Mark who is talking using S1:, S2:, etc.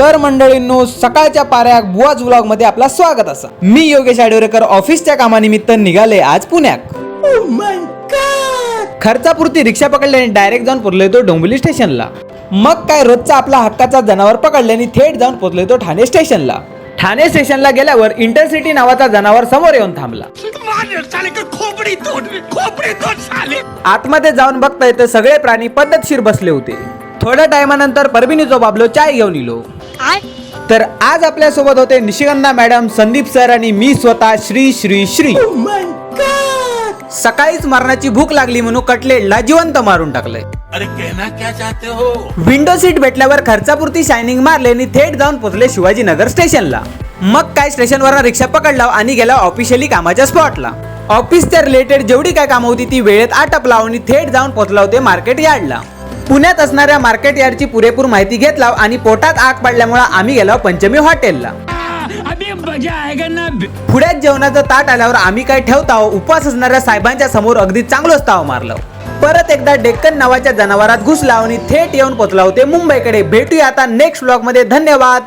S1: तर मंडळींनो, सकाळच्या पाऱ्याक बुवाज व्लॉग मध्ये आपला स्वागत असा। मी योगेश आडवरेकर ऑफिसच्या कामानिमित्त निघाले आज पुण्याक। खर्चापुरती रिक्षा पकडल्याने डायरेक्ट जाऊन पोहोचलोय तो डोंबिवली स्टेशनला। मग काय रोजचा आपला हक्काचा जनावर पकडल्याने थेट जाऊन पोहोचलोय तो ठाणे स्टेशनला। ठाणे स्टेशनला गेल्यावर इंटरसिटी नावाचा जनावर समोर येऊन थांबला। आतमध्ये जाऊन बघताय तर सगळे प्राणी पद्धतशीर बसले होते। थोड्या टायमानंतर परभणीचो बाबलो चाय घेऊन इलो। तर आज आपल्या सोबत होते निशिगंधा मॅडम, संदीप सर आणि मी स्वतः श्री श्री श्री। सकाळीच मरणाची भूक लागली म्हणून कटलेटला जिवंत मारून टाकलंय।
S2: अरे कहना क्या चाहते हो?
S1: विंडो सीट भेटल्यावर खर्चापुरती शायनिंग मारले आणि थेट जाऊन पोहोचले शिवाजीनगर स्टेशनला। मग काय स्टेशनवर रिक्षा पकडला आणि गेला ऑफिशियली कामाच्या स्पॉटला। ऑफिसच्या रिलेटेड जेवढी काय कामं होती ती वेळेत आटपला आणि थेट जाऊन पोहोचला होते मार्केट यार्डला। पुण्यात असणाऱ्या मार्केट यार्डची पुरेपूर माहिती घेतला आणि पोटात आग पडल्यामुळे आम्ही गेलो पंचमी हॉटेलला। पुढ्यात जेवणाचं ताट आल्यावर आम्ही काय ठेवता उपवास असणाऱ्या साहेबांच्या समोर अगदी चांगलंच ताव मारलं। परत एकदा डेक्कन नावाच्या जनावरात घुसला आणि थेट येऊन पोहोचला होते मुंबईकडे। भेटूया आता नेक्स्ट व्लॉग मध्ये। धन्यवाद।